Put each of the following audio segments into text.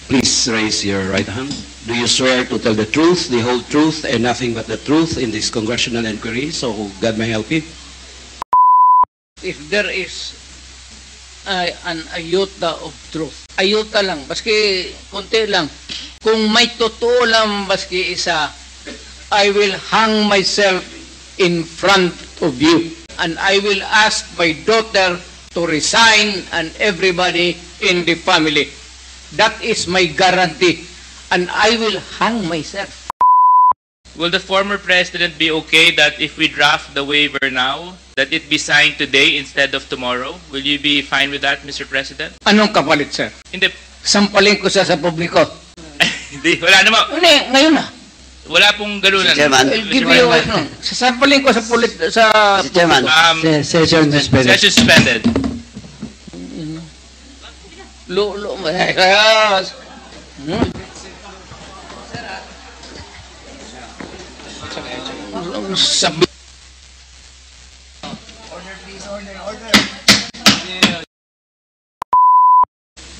Please raise your right hand. Do you swear to tell the truth, the whole truth, and nothing but the truth in this congressional inquiry? So God may help you. If there is an ayuta of truth, ayuta lang, baski konti lang, kung may totoo lang baski isa, I will hang myself in front of you, and I will ask my daughter to resign and everybody in the family. That is my guarantee, and I will hang myself. Will the former president be okay that if we draft the waiver now, that it be signed today instead of tomorrow? Will you be fine with that, Mr. President? Anong kapalit, sir? Hindi. Sampalin ko siya sa publiko. Hindi, wala naman. Hindi, ngayon na. Wala pong galunan. Mr. Chairman. I'll give you, sasampalin ko sa Mr. Chairman. Session suspended. Sabi.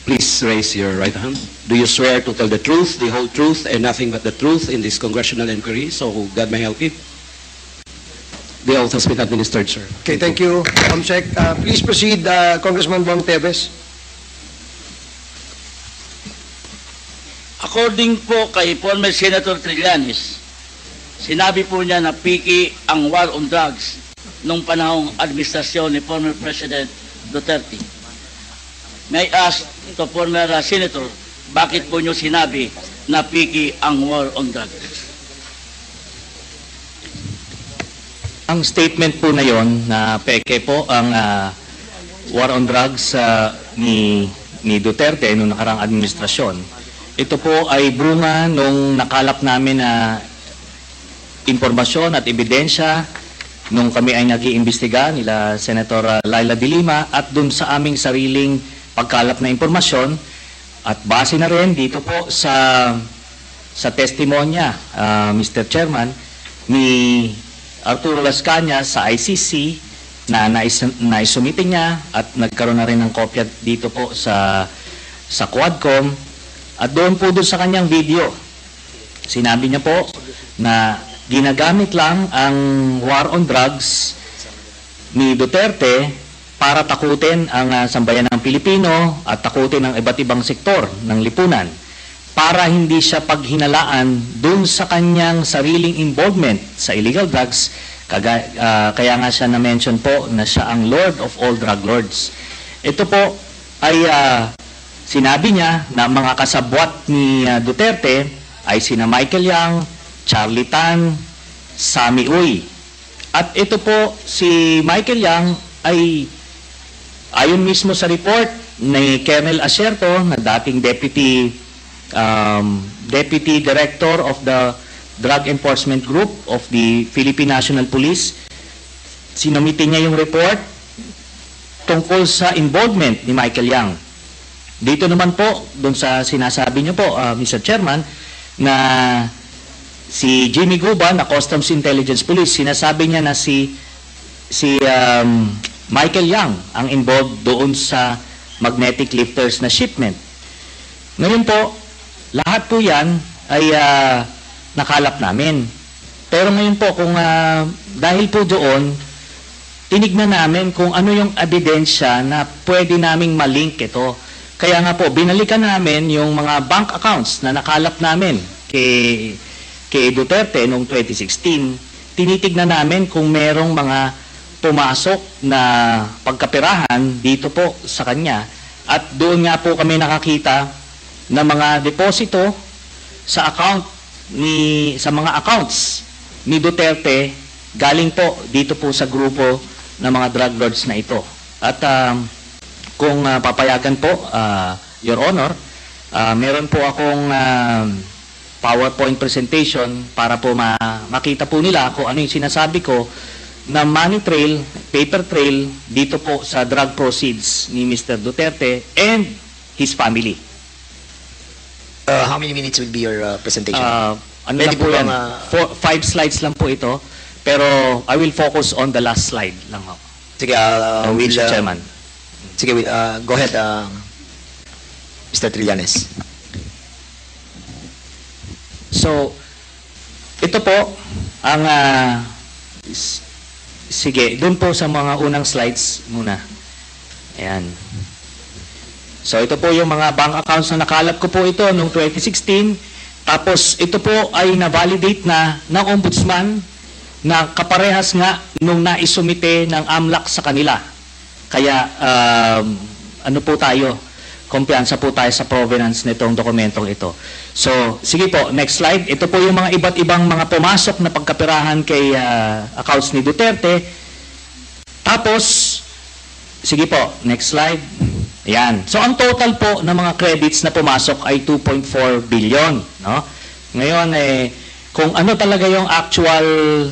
Please raise your right hand. Do you swear to tell the truth, the whole truth, and nothing but the truth in this congressional inquiry? So God may help you. The oath has been administered, sir. Okay, thank you, Comsec. Please proceed, Congressman Bong Teves. According po kay former Senator Trillanes, sinabi po niya na piki ang war on drugs nung panahong administrasyon ni former President Duterte. May I ask to former Senator, bakit po niyo sinabi na piki ang war on drugs? Ang statement po na yon na peke po ang war on drugs ni Duterte noong nakarang administrasyon. Ito po ay bunga nung nakalap namin na impormasyon at ebidensya nung kami ay nag-iimbestiga nila Senator Laila de Lima at dun sa aming sariling pagkalap na impormasyon at base na rin dito po sa testimonya, Mr. Chairman, ni Arturo Las Cañas sa ICC na naisumite niya at nagkaroon na rin ng kopya dito po sa Quadcom. At doon sa kanyang video, sinabi niya po na ginagamit lang ang war on drugs ni Duterte para takutin ang sambayan ng Pilipino at takutin ang iba't ibang sektor ng lipunan para hindi siya paghinalaan doon sa kanyang sariling involvement sa illegal drugs. Kaya nga siya na-mention po na siya ang Lord of all drug lords. Ito po ay sinabi niya na mga kasabwat ni Duterte ay sina Michael Yang, Charlie Tan, Sammy Uy. At ito po si Michael Yang ay ayon mismo sa report ni Colonel Acerto na dating Deputy Director of the Drug Enforcement Group of the Philippine National Police. Sinumite niya yung report tungkol sa involvement ni Michael Yang. Dito naman po, doon sa sinasabi niyo po, Mr. Chairman, na si Jimmy Guban, na Customs Intelligence Police, sinasabi niya na si Michael Yang ang involved doon sa magnetic lifters na shipment. Ngayon po, lahat po yan ay nakalap namin. Pero ngayon po, kung dahil po doon, tinignan namin kung ano yung ebidensya na pwede naming malink ito. Kaya nga po, binalikan namin yung mga bank accounts na nakalap namin kay Duterte noong 2016. Tinitignan namin kung merong mga pumasok na pagkapirahan dito po sa kanya. At doon nga po kami nakakita na mga deposito sa mga accounts ni Duterte galing po dito po sa grupo ng mga drug lords na ito. At kung papayagan po, Your Honor, meron po akong PowerPoint presentation para po makita po nila kung ano yung sinasabi ko na money trail, paper trail dito po sa drug proceeds ni Mr. Duterte and his family. How many minutes will be your presentation? Ano lang po yan? 5 slides lang po ito, pero I will focus on the last slide lang ho. Sige, Mr. Chairman. Sige, go ahead, Mr. Trillanes. So, ito po ang sige, doon po sa mga unang slides muna. Ayan. So, ito po yung mga bank accounts na nakalap ko po ito noong 2016. Tapos, ito po ay na-validate na ng ombudsman na kaparehas nga nung naisumite ng AMLAC sa kanila. Kaya, ano po tayo? Kumpiyansa po tayo sa provenance nitong dokumentong ito. So, sige po, next slide. Ito po yung mga iba't ibang mga pumasok na pagkapirahan kay accounts ni Duterte. Tapos, sige po, next slide. Ayan. So, ang total po ng mga credits na pumasok ay 2.4 billion. No? Ngayon, kung ano talaga yung actual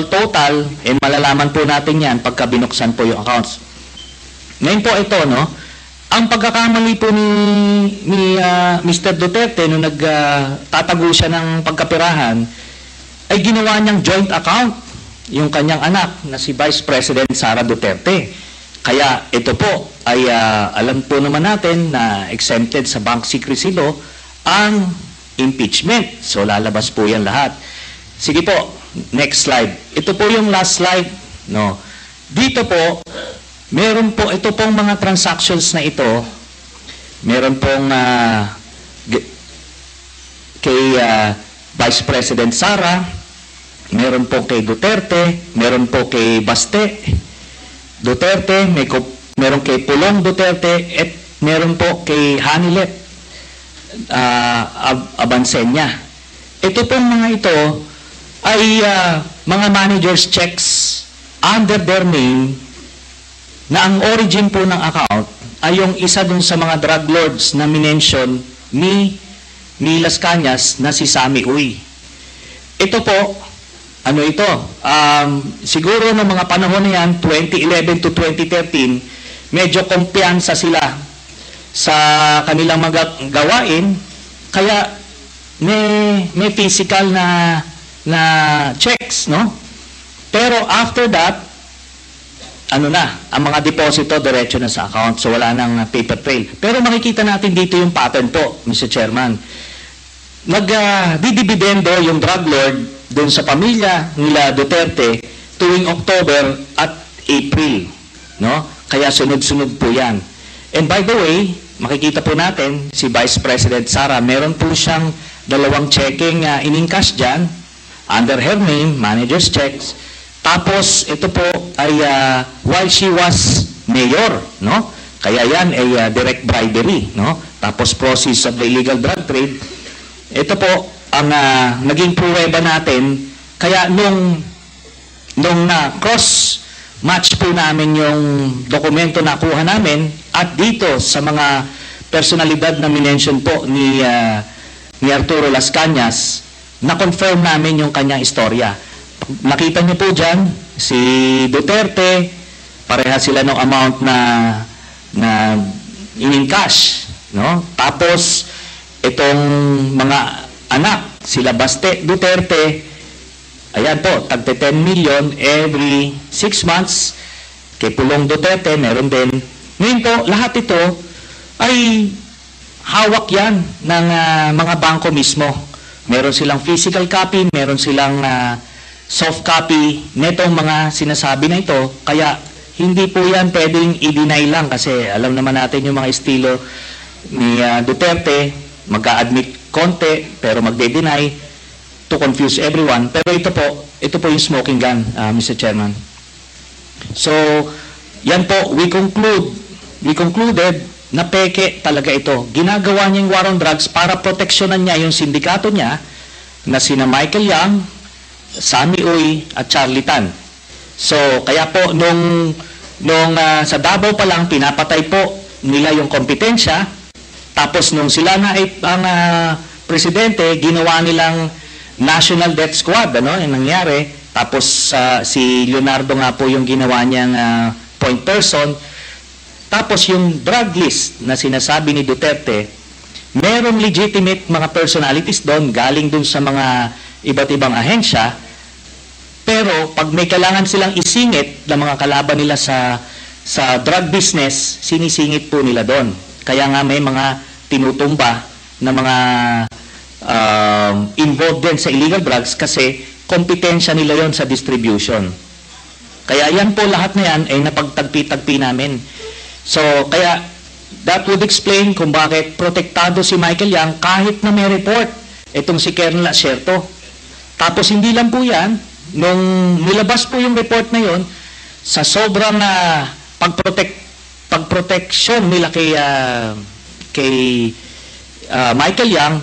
total, malalaman po natin yan pagka binuksan po yung accounts. Ngayon po ito, no? Ang pagkakamali po ni Mr. Duterte nung nagtatago siya ng pagkapirahan ay ginawa niyang joint account yung kanyang anak na si Vice President Sara Duterte. Kaya ito po ay alam po naman natin na exempted sa bank secrecy law ang impeachment. So lalabas po yan lahat. Sige po, next slide. Ito po yung last slide, no. Dito po meron po ito pong mga transactions na ito. Meron pong kay Vice President Sara, meron po kay Duterte, meron po kay Baste Duterte, meron kay Pulong Duterte, at meron po kay Hanilet Abansenya. Ito pong mga ito ay mga managers checks under their name na ang origin po ng account ay yung isa dun sa mga drug lords na minention ni Las Cañas na si Sammy Uy. Ito po, ano ito? Siguro ng mga panahon na yan, 2011 to 2013, medyo kumpiyansa sila sa kanilang mga gawain, kaya may physical na checks, no? Pero after that, ano na, ang mga deposito diretso na sa account, so wala nang paper trail. Pero makikita natin dito yung pattern po, Mr. Chairman. Nagdidibidendo yung drug lord doon sa pamilya nila Duterte tuwing October at April, no? Kaya sunod-sunod po yan. And by the way, makikita po natin si Vice President Sara, meron po siyang 2 checking in-encash dyan under her name, manager's checks. Tapos ito po ay while she was mayor, no? Kaya yan ay direct bribery, no? Tapos process of the illegal drug trade. Ito po ang naging pruweba natin. Kaya nung cross match po namin yung dokumento na kuha namin at dito sa mga personalidad na minention po ni Arturo Las Cañas, na-confirm namin yung kanyang istorya. Nakita niyo po dyan, si Duterte, pareha sila ng amount na in-cash, no? Tapos, itong mga anak, sila Baste Duterte, ayan po, tagte 10 million every 6 months. Kay Pulong Duterte, meron din. Ngayon po, lahat ito ay hawak yan ng mga bangko mismo. Meron silang physical copy, meron silang soft copy netong mga sinasabi na ito. Kaya hindi po yan pwedeng i-deny lang kasi alam naman natin yung mga estilo ni Duterte, mag-a-admit konti pero magde-deny to confuse everyone. Pero ito po yung smoking gun, Mr. Chairman. So, yan po, we concluded na peke talaga ito. Ginagawa niya yung war on drugs para proteksyonan niya yung sindikato niya na sina Michael Yang, Sammy Uy at Charlie Tan. So, kaya po nung sa Davao pa lang pinapatay po nila yung kompetensya. Tapos nung sila na ang presidente, ginawa nilang National Death Squad, ano, yung nangyari. Tapos si Leonardo nga po yung ginawa niyang point person. Tapos yung drug list na sinasabi ni Duterte, merong legitimate mga personalities doon, galing doon sa mga iba't ibang ahensya. Pero pag may kailangan silang isingit ng mga kalaban nila sa drug business, sinisingit po nila doon. Kaya nga may mga tinutumba na mga involved din sa illegal drugs kasi kompetensya nila yon sa distribution. Kaya yan po lahat na yan ay napagtagpi-tagpi namin. So, kaya that would explain kung bakit protektado si Michael Yang kahit na may report itong si Colonel Acerto. Tapos hindi lang po yan, nung nilabas po yung report na yon, sa sobrang pagproteksyon nila kay Michael Yang,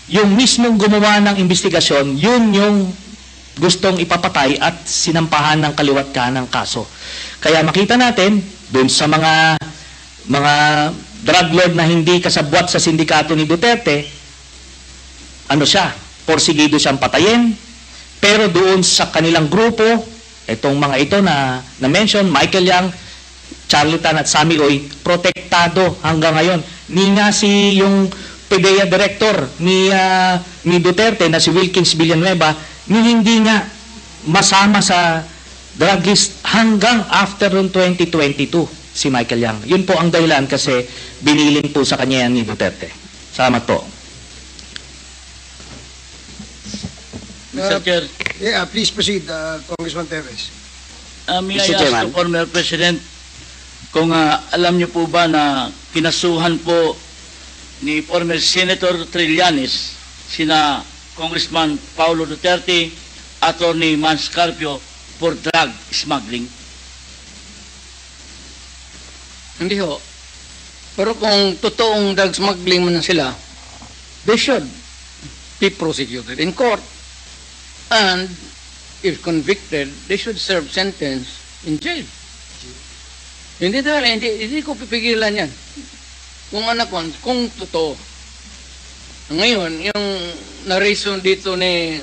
yung mismong gumawa ng investigasyon, yun yung gustong ipapatay at sinampahan ng kaliwat kanan ng kaso. Kaya makita natin, dun sa mga drug lord na hindi kasabwat sa sindikato ni Duterte, ano siya, porsigido siyang patayin, pero doon sa kanilang grupo, itong mga ito na mention, Michael Yang, Charlie Tan at Sammy Oy, protektado hanggang ngayon. Ni nga si yung PDEA director ni Duterte na si Wilkins Villanueva, ni hindi nga masama sa drug list hanggang after noong 2022 si Michael Yang. Yun po ang dahilan kasi binilin po sa kanya yan ni Duterte. Salamat po. Mr. Chair, Yeah, please proceed, Congressman Teves. may I Mr. ask Chairman. the former President kung alam niyo po ba na kinasuhan po ni former Senator Trillanes sina Congressman Paulo Duterte, Attorney Mans Carpio for drug smuggling? Hindi ho. Pero kung totoong drug smuggling man sila, they should be prosecuted in court. And if convicted, they should serve sentence in jail. Hindi ko pipigilan yan. Kung totoo. Ngayon, yung na-reason dito ni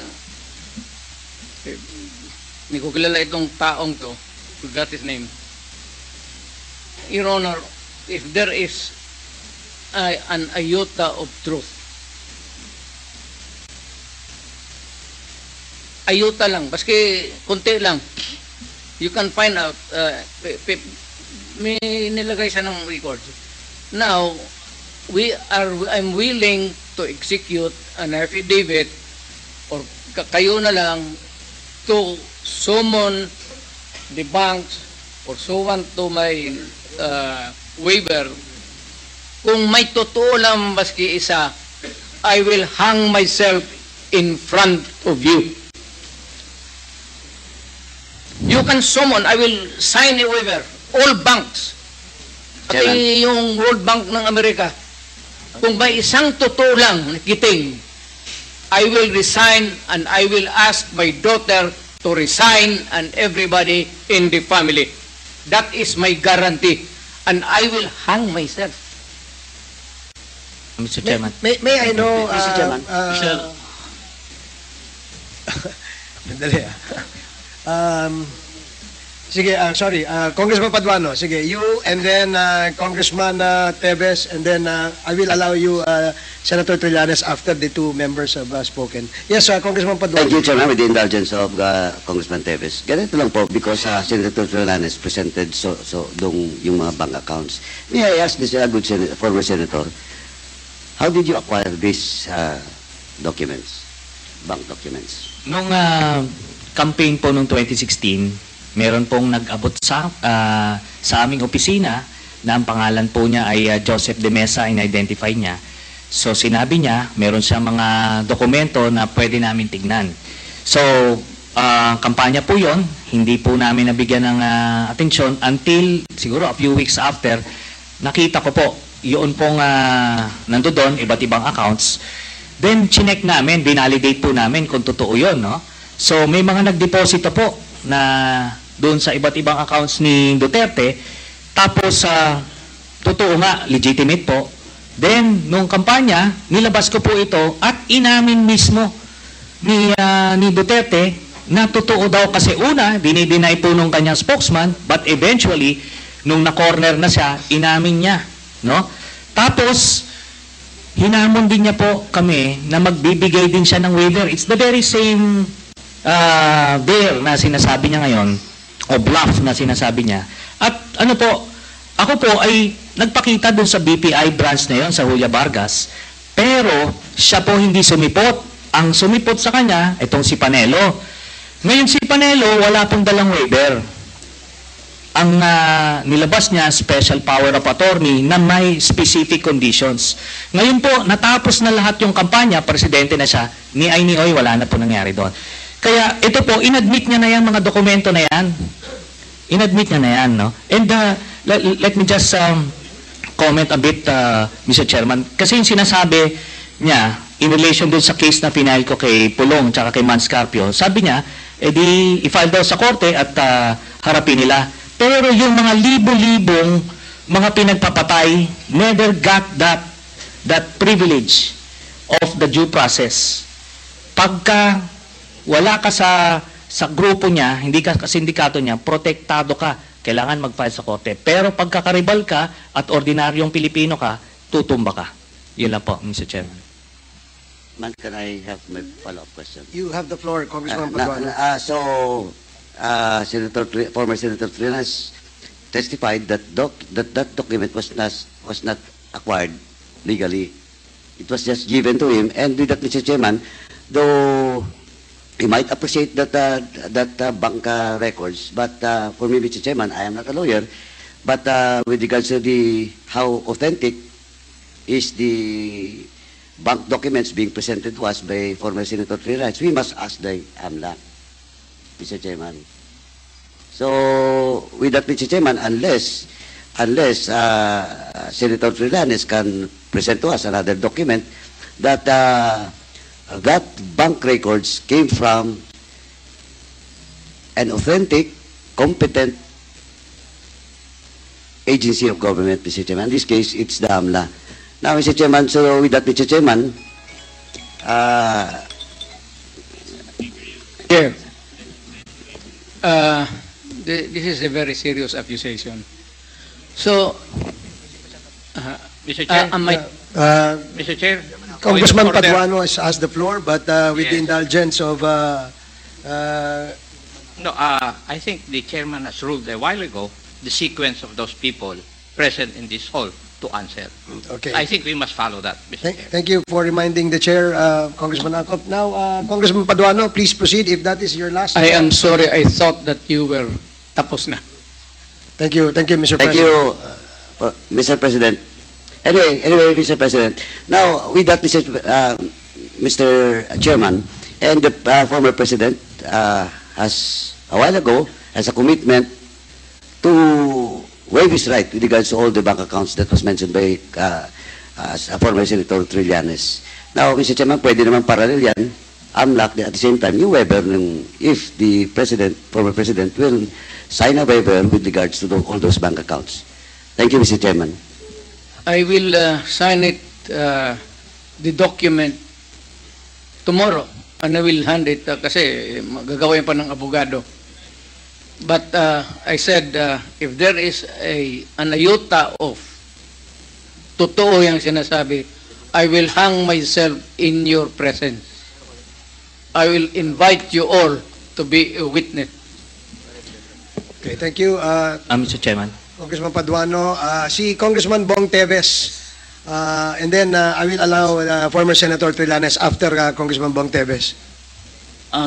ko kilala itong taong to, forgot his name. Your Honor, if there is an iota of truth, ayuta lang, baski konti lang, you can find out, may nilagay siya ng record. Now, I'm willing to execute an affidavit or kayo na lang to summon the banks or someone to my waiver. Kung may totoo lang baski isa, I will hang myself in front of you. You can summon, I will sign a waiver, all banks. Pati yung World Bank ng Amerika. Kung may isang totoo lang nakiting, I will resign and I will ask my daughter to resign and everybody in the family. That is my guarantee. And I will hang myself. Mr. Chairman. May I know, Mr. Chairman. Mandali sige, sorry, Congressman Paduano, sige, you and then Congressman Teves, and then I will allow you, Senator Trillanes, after the two members have spoken. Yes, Congressman Paduano. Thank you, Chairman, with the indulgence of Congressman Teves. Ganito lang po, because Senator Trillanes presented yung mga bank accounts. May I ask this good former Senator, how did you acquire these documents, bank documents? Nung campaign po noong 2016, meron pong nag-abot sa aming opisina na ang pangalan po niya ay Joseph De Mesa, in-identify niya. So sinabi niya, meron siyang mga dokumento na pwede namin tignan. So, kampanya po yon, hindi po namin nabigyan ng atensyon until siguro a few weeks after, nakita ko po, yun pong nandoon, iba't ibang accounts. Then, chinek namin, binalidate po namin kung totoo yun, no? So, may mga nagdeposito po na doon sa iba't ibang accounts ni Duterte, tapos totoo nga, legitimate po. Then, nung kampanya, nilabas ko po ito at inamin mismo ni Duterte na totoo daw kasi una, dinideny po nung kanyang spokesman, but eventually, nung na-corner na siya, inamin niya. No? Tapos, hinamon din niya po kami na magbibigay din siya ng waiver. It's the very same dare na sinasabi niya ngayon, o bluff na sinasabi niya. At ako po ay nagpakita dun sa BPI branch na yon sa Julia Vargas Pero siya po hindi sumipot. Ang sumipot sa kanya, itong si Panelo. Ngayon si Panelo, wala pong dalang waiver. Ang nilabas niya, special power of attorney na may specific conditions. Ngayon po, natapos na lahat yung kampanya, presidente na siya, ni ay ni oy, wala na po nangyari doon. Kaya ito po, inadmit niya na yan, mga dokumento na yan. Inadmit niya na yan, no? And let me just comment a bit, Mr. Chairman. Kasi yung sinasabi niya, in relation dun sa case na final ko kay Pulong tsaka kay Manscarpio, sabi niya, edi i-file daw sa korte at harapin nila. Pero yung mga libo-libong mga pinagpapatay never got that privilege of the due process. Pagka wala ka sa grupo niya, hindi ka sa sindikato niya, protektado ka, kailangan mag-file sa korte. Pero pagka karibal ka at ordinaryong Pilipino ka, tutumba ka. Yun lang po, Mr. Chairman. Man, can I have my follow-up question? You have the floor, Congressman Paduano. Former Senator Trillanes testified that that document was not acquired legally. It was just given to him. And with that, Mr. Chairman, though he might appreciate that bank records, but for me, Mr. Chairman, I am not a lawyer. But with regards to how authentic is the bank documents being presented to us by former Senator Trillanes, we must ask the AMLAC, Mr. Chairman. So, with that, Mr. Chairman, unless Senator Trillanes can present to us another document that that bank records came from an authentic, competent agency of government, Mr. Chairman. In this case, it's the AMLA. Now, Mr. Chairman, so with that, Mr. Chairman, this is a very serious accusation. So, Mr. Chair, Mr. Chair, Congressman point of order. Paduano has asked the floor, but with the Yes. indulgence of No, I think the chairman has ruled a while ago the sequence of those people present in this hall to answer. okay. I think we must follow that, Mr. Chair. Thank you for reminding the chair, Congressman Acop. Now, Congressman Paduano, please proceed if that is your last. I am sorry, I thought that you were tapos na. Thank you, Mr. thank President. you, Mr. President. Anyway, Mr. President. Now, with that, Mr. Chairman, and the former President has a while ago has a commitment to waive his right with regards to all the bank accounts that was mentioned by former Senator Trillanes. Now, Mr. Chairman, pwede naman parallel yan. AMLAC, at the same time, yung waiver, if the former President will sign a waiver with regards to all those bank accounts. Thank you, Mr. Chairman. I will sign it, the document, tomorrow. And I will hand it kasi gagawin pa ng abogado. But I said, if there is an iota of totoo yung sinasabi, I will hang myself in your presence. I will invite you all to be a witness. Okay, thank you, Mr. Chairman. Congressman Paduano. Si Congressman Bong Teves, and then I will allow former Senator Trillanes after Congressman Bong Teves.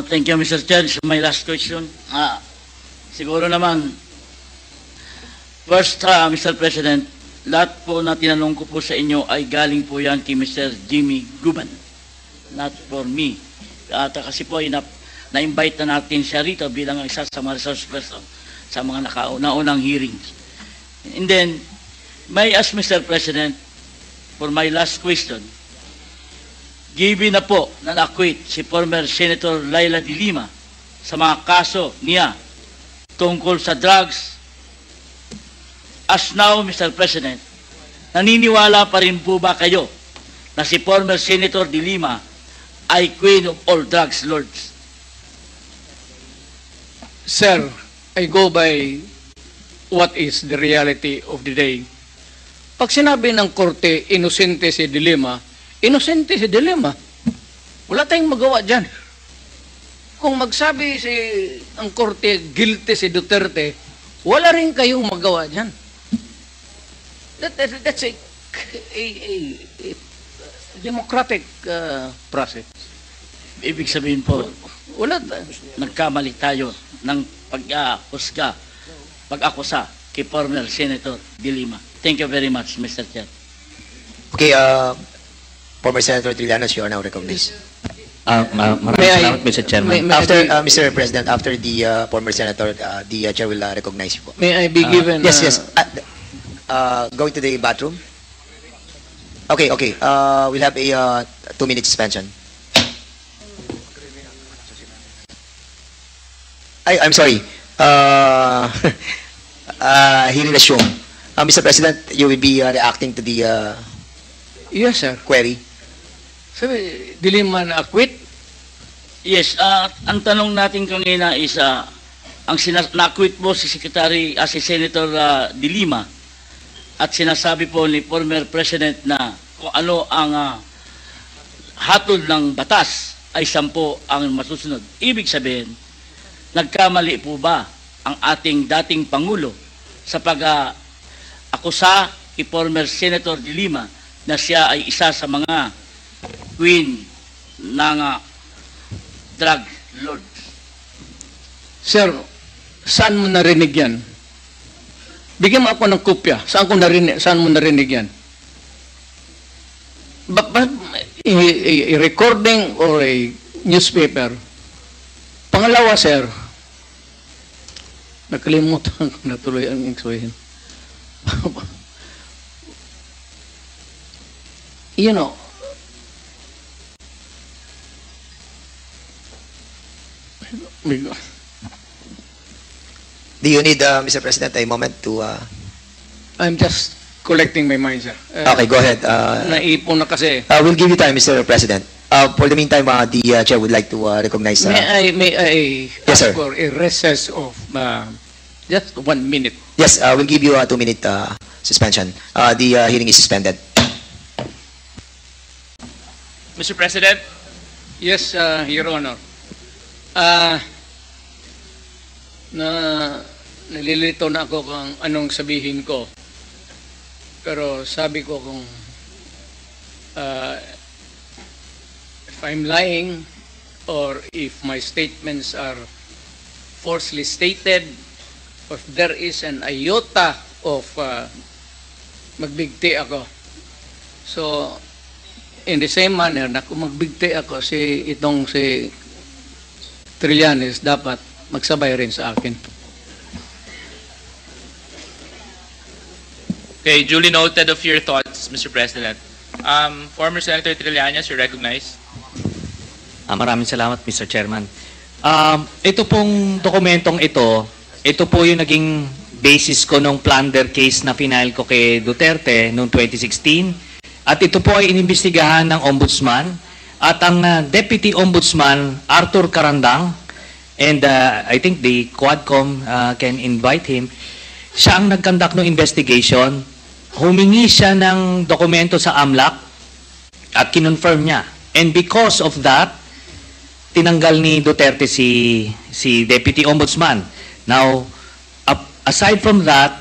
Thank you, Mr. Chair. So my last question. Siguro naman, first, Mr. President, lahat po na tinanong ko po sa inyo ay galing po yan kay Mr. Jimmy Guban. Not for me. Kasi po ay na-invite na natin siya rito bilang isa sa mga resource person sa mga naunang hearings. And then, may I ask Mr. President, for my last question, given na po na na-acquit si former Senator Laila de Lima sa mga kaso niya tungkol sa drugs, as now, Mr. President, naniniwala pa rin po ba kayo na si former Senator de Lima ay queen of all drugs lords? Sir, I go by what is the reality of the day. Pag sinabi ng korte, inosente si de Lima, inosente si de Lima. Wala tayong magawa dyan. Kung magsabi ang korte, guilty si Duterte, wala rin kayong magawa dyan. That's a democratic process. Ibig sabihin po, Wala. nagkamali tayo ng pag-akusa kay former Senator De Lima. Thank you very much, Mr. Chair. Okay, former Senator Trillanes, you are now recognized. Maraming May I- salamat, Mr. Chairman. may I After, be- Mr. President, after the former Senator, the Chair will recognize you po. May I be given... Yes, yes. Going to the bathroom? Okay, okay. We'll have a 2-minute suspension. I'm sorry. Hearing resume. Mr. President, you will be reacting to the Yes, sir. query. Sabi, De Lima na acquit? Yes, ang tanong natin kanina is, na-quit po si si Senator De Lima at sinasabi po ni former President na kung ano ang hatol ng batas ay 10 ang masusunod. Ibig sabihin, nagkamali po ba ang ating dating Pangulo sa pag-akusa kay former Senator De Lima na siya ay isa sa mga queen ng drug lord? Sir, saan mo narinig yan? Bigyan mo ako ng kopya. Saan mo narinig yan? A recording or a newspaper? Pangalawa, sir, nakalimutan ko na tuloy ang sabihin. You know, Do you need, Mr. President, a moment to... I'm just collecting my mind, sir. Okay, go ahead. Naipon na kasi. We'll give you time, Mr. President. For the meantime, the Chair would like to recognize... May I Yes, ask sir. for a recess of just 1 minute? Yes, we'll give you a 2-minute suspension. The hearing is suspended. Mr. President, Yes, Your Honor. Nalilito na ako kung anong sabihin ko. Pero sabi ko kung if I'm lying or if my statements are falsely stated, or if there is an iota of magbigti ako. So, in the same manner na kung magbigti ako si Trillanes, dapat magsabay rin sa akin. okay, duly noted of your thoughts, Mr. President. Former Senator Trillanes, you're recognized. Maraming salamat, Mr. Chairman. Ito pong dokumentong ito po yung naging basis ko nung plunder case na final ko kay Duterte noong 2016. At ito po ay inimbestigahan ng Ombudsman. At ang Deputy Ombudsman, Arthur Carandang, and I think the Quadcom can invite him, siya ang nag-conduct ng investigation. Humingi siya ng dokumento sa AMLAC at kinonfirm niya. And because of that, tinanggal ni Duterte si Deputy Ombudsman. Now, aside from that,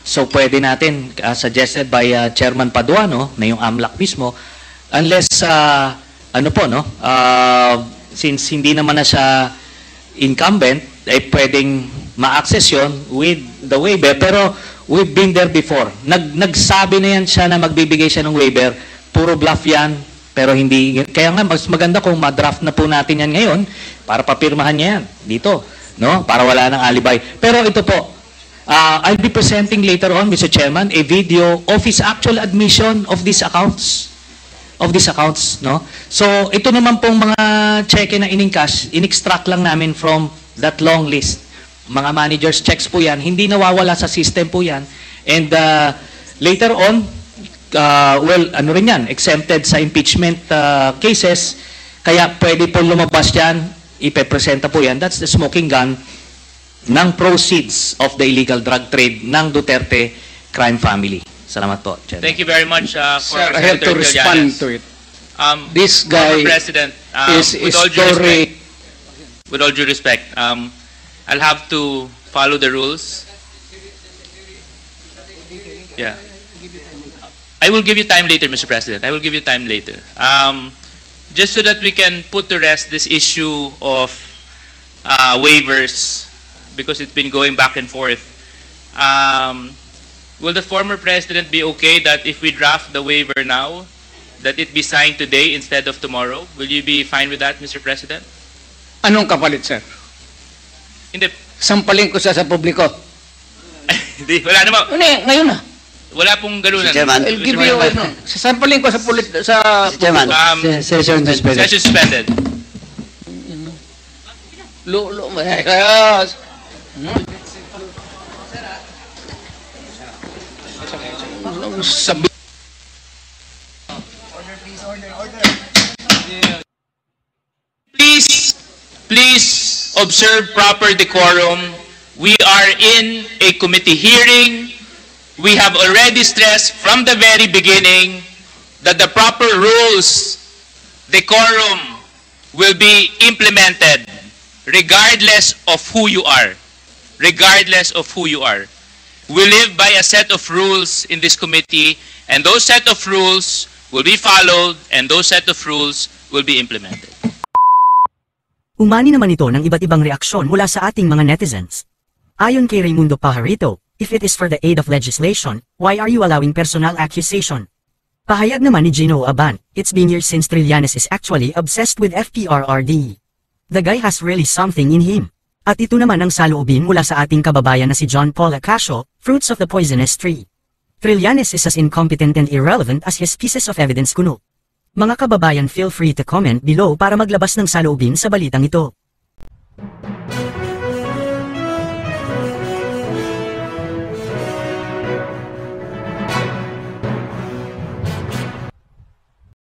so pwede natin, suggested by Chairman Paduano, na yung AMLAC mismo, unless, since hindi naman na siya incumbent, ay pwedeng ma-access yun with the waiver. Pero we've been there before. Nagsabi na yan siya na magbibigay siya ng waiver. Puro bluff yan. Pero hindi, kaya nga mas maganda kung ma-draft na po natin yan ngayon para papirmahan niya yan dito, no? Para wala nang alibay. Pero ito po, I'll be presenting later on, Mr. Chairman, a video of his actual admission of these accounts. No? So, ito naman pong mga cheque na in-encash, in-extract lang namin from that long list. Mga managers' checks po yan, hindi nawawala sa system po yan. And later on, exempted sa impeachment cases, kaya pwede po lumabas yan, ipepresenta po yan. That's the smoking gun ng proceeds of the illegal drug trade ng Duterte crime family. Salamat po, Chairman. Thank you very much, Sir, former I have to Senator respond Trillanes. to it. This guy Former President, is with all due respect, I'll have to follow the rules. Yeah. I will give you time later, Mr. President. I will give you time later. Just so that we can put to rest this issue of waivers, because it's been going back and forth. Will the former president be okay that if we draft the waiver now, that it be signed today instead of tomorrow? Will you be fine with that, Mr. President? Anong kapalit, sir? Hindi. Sampalin ko siya sa publiko. Hindi, wala naman. Ngayon na. Wala pong galunan. Mr. Chairman. I'll give you, sasampalin ko sa sa Mr. Chairman. Session suspended. Session suspended. Sabi. Please observe proper decorum. We are in a committee hearing. We have already stressed from the very beginning that the proper rules, decorum, will be implemented regardless of who you are. Regardless of who you are. We live by a set of rules in this committee, and those set of rules will be followed, and those set of rules will be implemented. Umani naman ito ng iba't ibang reaksyon mula sa ating mga netizens. Ayon kay Raimundo Pajarito, if it is for the aid of legislation, why are you allowing personal accusation? Pahayag naman ni Gino Aban, it's been years since Trillanes is actually obsessed with FPRRD. The guy has really something in him. At ito naman ang saloobin mula sa ating kababayan na si John Paul Acacio, fruits of the poisonous tree. Trillanes is as incompetent and irrelevant as his pieces of evidence kuno. Mga kababayan, feel free to comment below para maglabas ng saloobin sa balitang ito.